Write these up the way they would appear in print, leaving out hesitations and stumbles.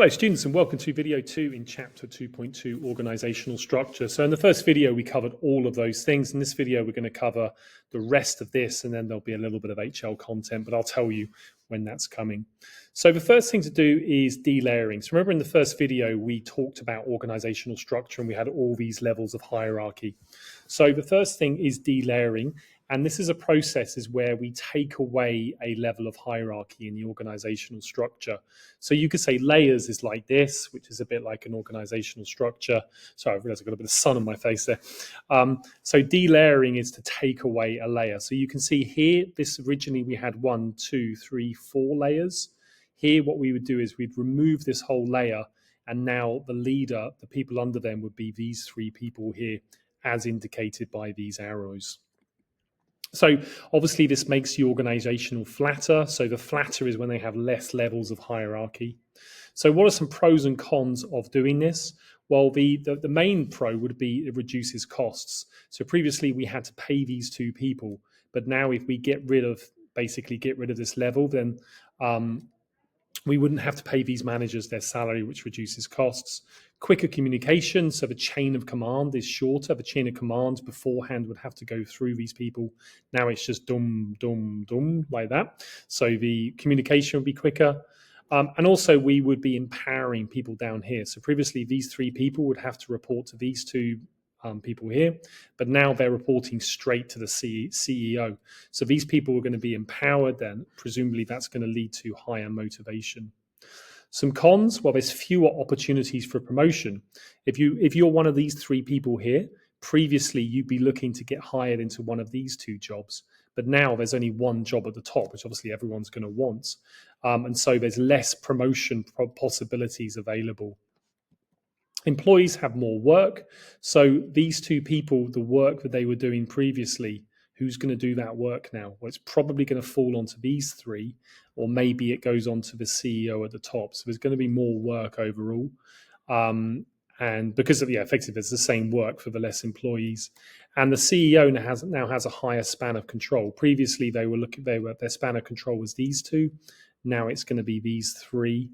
Hello students and welcome to video 2 in chapter 2.2 organizational structure. So in the first video we covered all of those things. In this video we're going to cover the rest of this and then there'll be a little bit of HL content, but I'll tell you when that's coming. So the first thing to do is delayering. So remember in the first video we talked about organizational structure and we had all these levels of hierarchy. So the first thing is delayering. And this is a process where we take away a level of hierarchy in the organizational structure. So you could say layers is like this, which is a bit like an organizational structure. Sorry, I realized I've got a bit of sun on my face there. So delayering is to take away a layer. So you can see here, this originally we had 1, 2, 3, 4 layers. Here, what we would do is we'd remove this whole layer. And now the leader, the people under them would be these 3 people here, as indicated by these arrows. So obviously this makes the organizational flatter. So the flatter is when they have less levels of hierarchy. So what are some pros and cons of doing this? Well, the main pro would be it reduces costs. So previously we had to pay these 2 people, but now if we basically get rid of this level, then we wouldn't have to pay these managers their salary, which reduces costs. Quicker communication, so the chain of command is shorter. The chain of command beforehand would have to go through these people. Now it's just dum, dum, dum, like that. So the communication would be quicker. And also we would be empowering people down here. So previously these 3 people would have to report to these 2 people here, but now they're reporting straight to the CEO. So these people are going to be empowered, then presumably that's going to lead to higher motivation. Some cons, well, there's fewer opportunities for promotion. If you're one of these 3 people here, previously you'd be looking to get hired into one of these 2 jobs, but now there's only 1 job at the top, which obviously everyone's going to want. And so there's less promotion possibilities available. Employees have more work. So these 2 people, the work that they were doing previously, who's going to do that work now? Well, it's probably going to fall onto these 3, or maybe it goes on to the CEO at the top. So there's going to be more work overall. And because of, effectively, it's the same work for the less employees. And the CEO now has a higher span of control. Previously, their span of control was these 2. Now it's going to be these 3.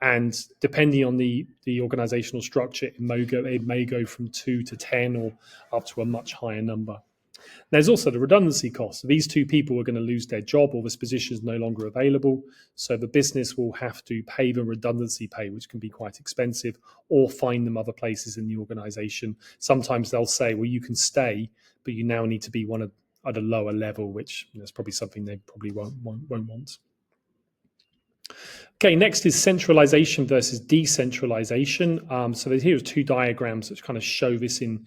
And depending on the organizational structure, it may go from 2 to 10 or up to a much higher number. There's also the redundancy cost. So these 2 people are going to lose their job or this position is no longer available. So the business will have to pay them redundancy pay, which can be quite expensive, or find them other places in the organization. Sometimes they'll say, well, you can stay, but you now need to be at a lower level, which is probably something they probably won't want. Okay, next is centralization versus decentralization. So here are 2 diagrams which kind of show this in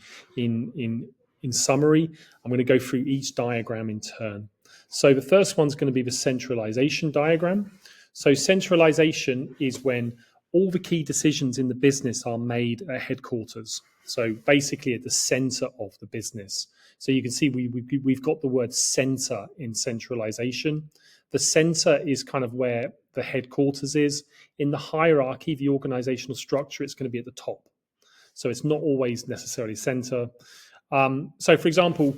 summary. I'm going to go through each diagram in turn. So the first one's going to be the centralization diagram. So centralization is when all the key decisions in the business are made at headquarters. So basically at the center of the business. So you can see we've got the word center in centralization. The center is kind of where the headquarters is. In the hierarchy, the organizational structure, it's going to be at the top. So it's not always necessarily center. So for example,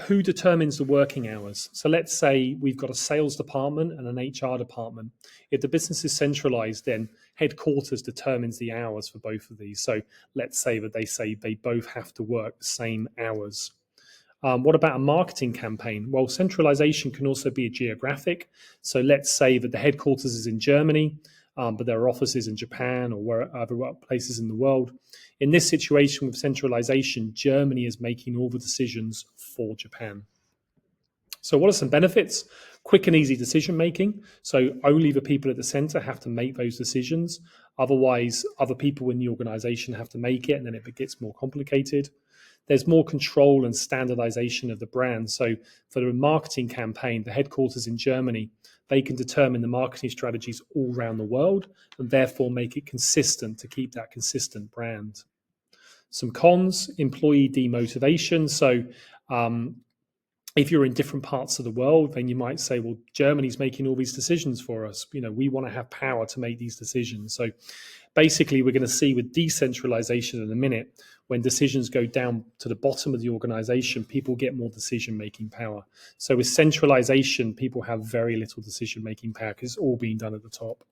who determines the working hours? So let's say we've got a sales department and an HR department. If the business is centralized, then headquarters determines the hours for both of these. So let's say that they both have to work the same hours. What about a marketing campaign? Well, centralization can also be geographic. So let's say that the headquarters is in Germany, but there are offices in Japan or other places in the world. In this situation with centralization, Germany is making all the decisions for Japan. So what are some benefits? Quick and easy decision making. So only the people at the center have to make those decisions. Otherwise, other people in the organization have to make it, and then it gets more complicated. There's more control and standardization of the brand. So for the marketing campaign, the headquarters in Germany, they can determine the marketing strategies all around the world and therefore make it consistent to keep that consistent brand. Some cons, employee demotivation. So if you're in different parts of the world, then you might say, well, Germany's making all these decisions for us. We want to have power to make these decisions. So basically, we're going to see with decentralization in a minute, when decisions go down to the bottom of the organization, people get more decision-making power. So with centralization, people have very little decision-making power because it's all being done at the top.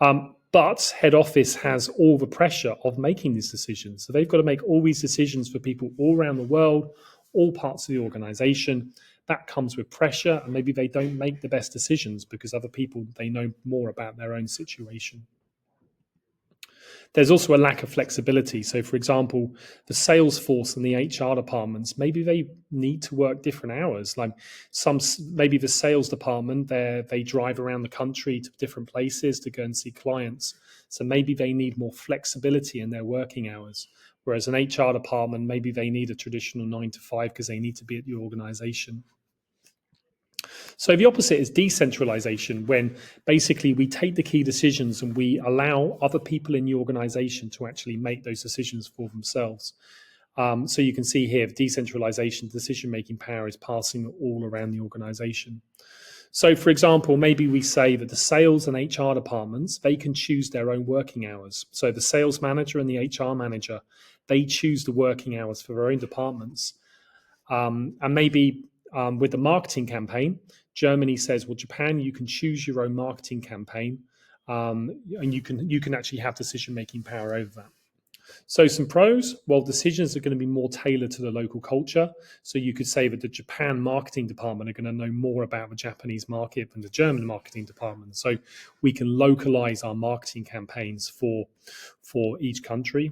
But head office has all the pressure of making these decisions. So they've got to make all these decisions for people all around the world, all parts of the organization. That comes with pressure, and maybe they don't make the best decisions because other people, they know more about their own situation. There's also a lack of flexibility. So, for example, the sales force and the HR departments, maybe they need to work different hours. Like maybe the sales department, they drive around the country to different places to go and see clients. So maybe they need more flexibility in their working hours. Whereas an HR department, maybe they need a traditional 9 to 5 because they need to be at the organization. So the opposite is decentralization, when basically we take the key decisions and we allow other people in the organization to actually make those decisions for themselves. So you can see here, decentralization, decision-making power is passing all around the organization. So, for example, maybe we say that the sales and HR departments, they can choose their own working hours. So the sales manager and the HR manager, they choose the working hours for their own departments. And maybe with the marketing campaign, Germany says, well, Japan, you can choose your own marketing campaign, and you can actually have decision-making power over that. So some pros, well, decisions are going to be more tailored to the local culture. So you could say that the Japan marketing department are going to know more about the Japanese market than the German marketing department. So we can localize our marketing campaigns for each country.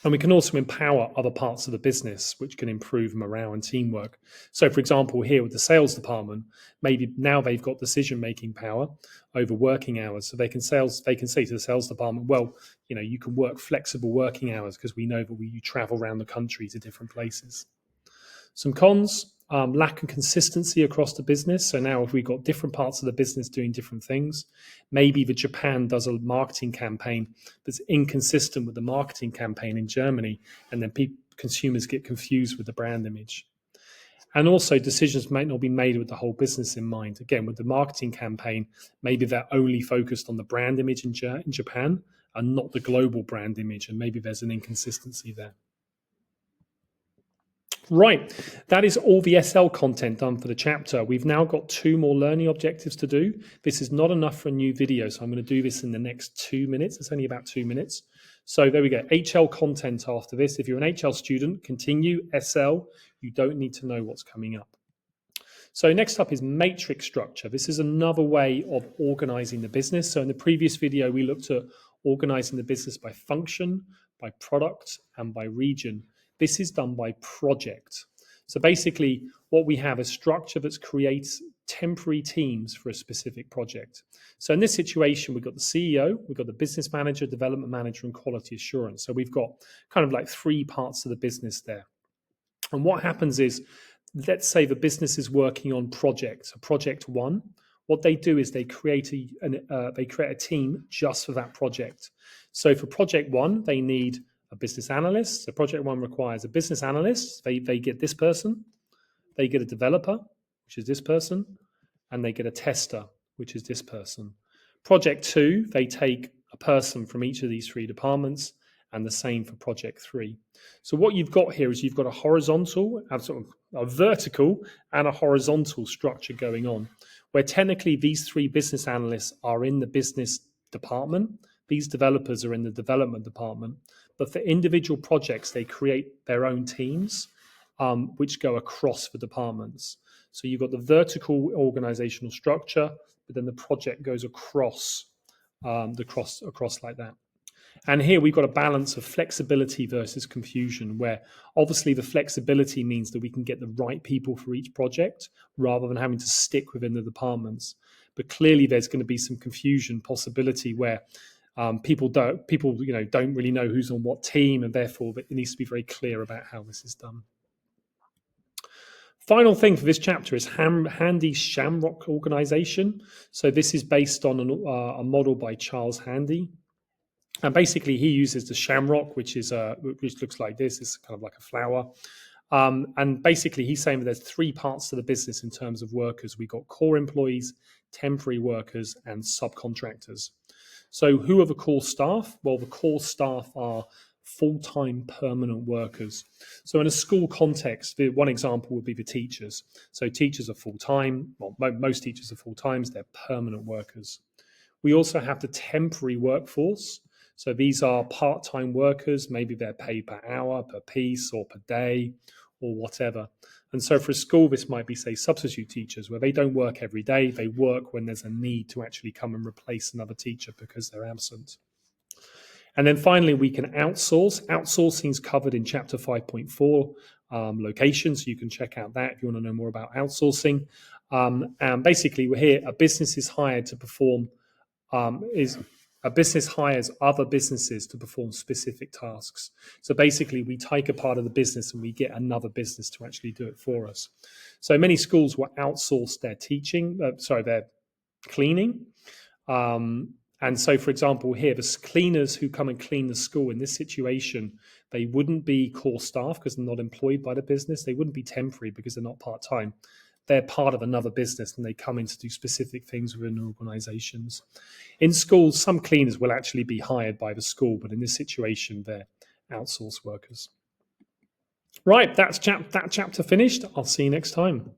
And we can also empower other parts of the business, which can improve morale and teamwork. So, for example, here with the sales department, maybe now they've got decision-making power over working hours. So they can say to the sales department, well, you can work flexible working hours because we know that you travel around the country to different places. Some cons, lack of consistency across the business. So now if we've got different parts of the business doing different things, maybe the Japan does a marketing campaign that's inconsistent with the marketing campaign in Germany, and then consumers get confused with the brand image. And also decisions might not be made with the whole business in mind. Again, with the marketing campaign, maybe they're only focused on the brand image in Japan and not the global brand image, and maybe there's an inconsistency there. Right, that is all the SL content done for the chapter. We've now got 2 more learning objectives to do. This is not enough for a new video, so I'm going to do this in the next 2 minutes. It's only about 2 minutes. So there we go, HL content after this. If you're an HL student, continue. SL, you don't need to know what's coming up. So next up is matrix structure. This is another way of organizing the business. So in the previous video, we looked at organizing the business by function, by product, and by region. This is done by project. So basically, what we have is structure that creates temporary teams for a specific project. So in this situation, we've got the CEO, we've got the business manager, development manager, and quality assurance. So we've got kind of like 3 parts of the business there. And what happens is, let's say the business is working on project 1. What they do is they create a team just for that project. So for project 1, they need a business analyst. So project 1 requires a business analyst. They get this person. They get a developer, which is this person, and they get a tester, which is this person. Project 2, they take a person from each of these 3 departments, and the same for project 3. So what you've got here is you've got a horizontal, a vertical, and a horizontal structure going on, where technically these 3 business analysts are in the business department. These developers are in the development department. But for individual projects, they create their own teams, which go across the departments. So you've got the vertical organizational structure, but then the project goes across like that. And here we've got a balance of flexibility versus confusion, where obviously the flexibility means that we can get the right people for each project rather than having to stick within the departments. But clearly there's going to be some confusion possibility where people don't really know who's on what team, and therefore it needs to be very clear about how this is done. Final thing for this chapter is Handy's Shamrock organization. So this is based on a model by Charles Handy. And basically, he uses the shamrock, which looks like this. It's kind of like a flower. And basically, he's saying that there's 3 parts to the business in terms of workers. We've got core employees, temporary workers, and subcontractors. So who are the core staff? Well, the core staff are full-time permanent workers. So in a school context, one example would be the teachers. So teachers are full-time. Well, most teachers are full-time. They're permanent workers. We also have the temporary workforce. So these are part-time workers. Maybe they're paid per hour, per piece, or per day, or whatever. And so for a school, this might be, say, substitute teachers, where they don't work every day. They work when there's a need to actually come and replace another teacher because they're absent. And then finally, we can outsource. Outsourcing is covered in chapter 5.4, locations. So you can check out that if you want to know more about outsourcing. And basically, we're here, a business is hired to perform, a business hires other businesses to perform specific tasks. So basically, we take a part of the business and we get another business to actually do it for us. So many schools will outsource their teaching, their cleaning. And so, for example, here, the cleaners who come and clean the school in this situation, they wouldn't be core staff because they're not employed by the business. They wouldn't be temporary because they're not part-time. They're part of another business and they come in to do specific things within organizations. In schools, some cleaners will actually be hired by the school, but in this situation, they're outsourced workers. Right, that chapter finished. I'll see you next time.